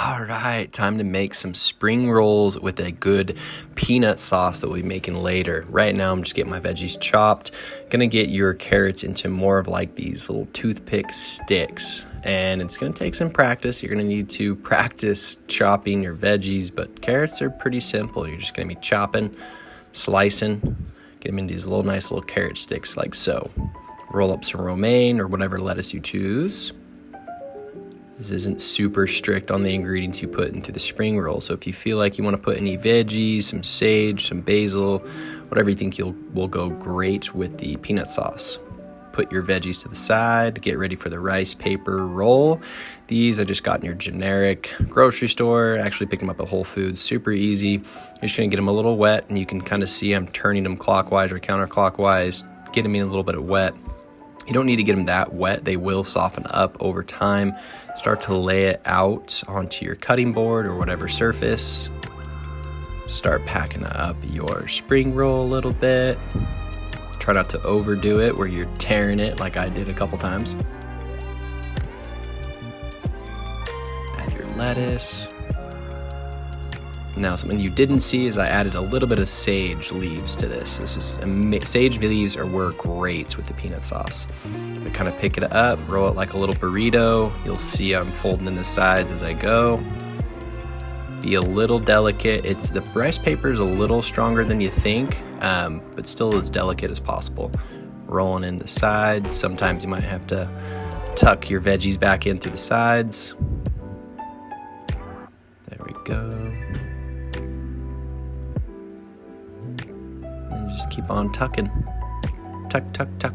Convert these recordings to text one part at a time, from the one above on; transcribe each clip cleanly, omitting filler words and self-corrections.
All right, time to make some spring rolls with a good peanut sauce that we'll be making later. Right now, I'm just getting my veggies chopped. Gonna get your carrots into more of like these little toothpick sticks. And it's gonna take some practice. You're gonna need to practice chopping your veggies, but carrots are pretty simple. You're just gonna be chopping, slicing, get them into these nice little carrot sticks like so. Roll up some romaine or whatever lettuce you choose. This isn't super strict on the ingredients you put into the spring roll. So if you feel like you want to put any veggies, some sage, some basil, whatever you think will go great with the peanut sauce. Put your veggies to the side, get ready for the rice paper roll. These I just got in your generic grocery store. Actually picked them up at Whole Foods, super easy. You're just gonna get them a little wet, and you can kind of see I'm turning them clockwise or counterclockwise, get them in a little bit of wet. You don't need to get them that wet. They will soften up over time. Start to lay it out onto your cutting board or whatever surface. Start packing up your spring roll a little bit. Try not to overdo it where you're tearing it like I did a couple times. Add your lettuce. Now, something you didn't see is I added a little bit of sage leaves to this. Sage leaves work great with the peanut sauce. I kind of pick it up, roll it like a little burrito. You'll see I'm folding in the sides as I go. Be a little delicate. The rice paper is a little stronger than you think, but still as delicate as possible. Rolling in the sides. Sometimes you might have to tuck your veggies back in through the sides. There we go. Just keep on tucking. Tuck, tuck, tuck.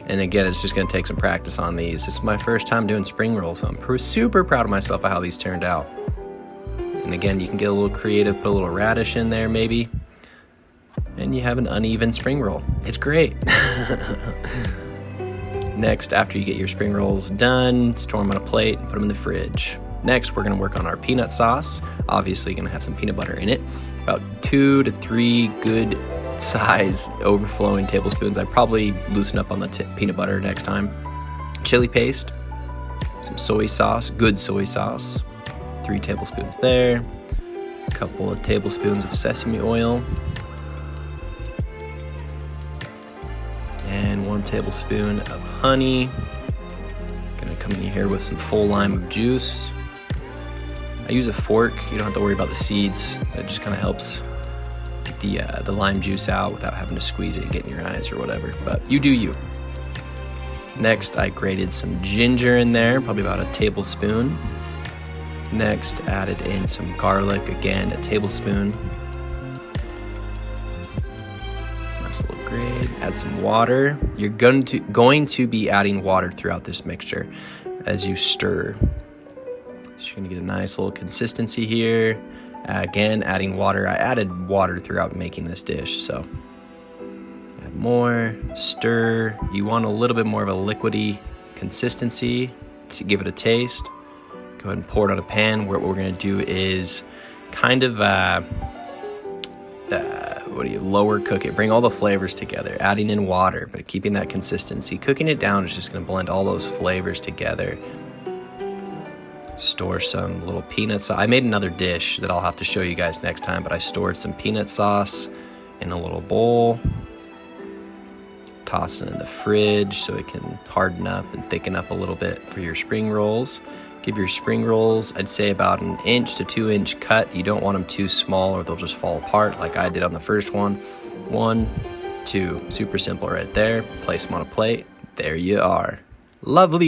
And again, it's just gonna take some practice on these. This is my first time doing spring rolls, so I'm super proud of myself of how these turned out. And again, you can get a little creative, put a little radish in there maybe, and you have an uneven spring roll. It's great. Next, after you get your spring rolls done, store them on a plate and put them in the fridge. Next, we're gonna work on our peanut sauce. Obviously, gonna have some peanut butter in it. About 2 to 3 good size overflowing tablespoons. I'd probably loosen up on the peanut butter next time. Chili paste, some soy sauce, good soy sauce, 3 tablespoons there. A couple of tablespoons of sesame oil. And 1 tablespoon of honey. Gonna come in here with some full lime of juice. I use a fork. You don't have to worry about the seeds. It just kind of helps get the lime juice out without having to squeeze it and get in your eyes or whatever. But you do you. Next, I grated some ginger in there, probably about a tablespoon. Next, added in some garlic, again, a tablespoon. Nice little grate. Add some water. You're going to be adding water throughout this mixture as you stir. So you're gonna get a nice little consistency here. Again, adding water. I added water throughout making this dish, so add more, stir. You want a little bit more of a liquidy consistency to give it a taste. Go ahead and pour it on a pan. What we're gonna do is kind of lower cook it. Bring all the flavors together, adding in water, but keeping that consistency. Cooking it down is just gonna blend all those flavors together. Store some little peanut sauce. I made another dish that I'll have to show you guys next time, but I stored some peanut sauce in a little bowl. Toss it in the fridge so it can harden up and thicken up a little bit for your spring rolls. Give your spring rolls, I'd say about 1 inch to 2 inch cut. You don't want them too small or they'll just fall apart like I did on the first one. 1, 2, super simple right there. Place them on a plate. There you are. Lovely.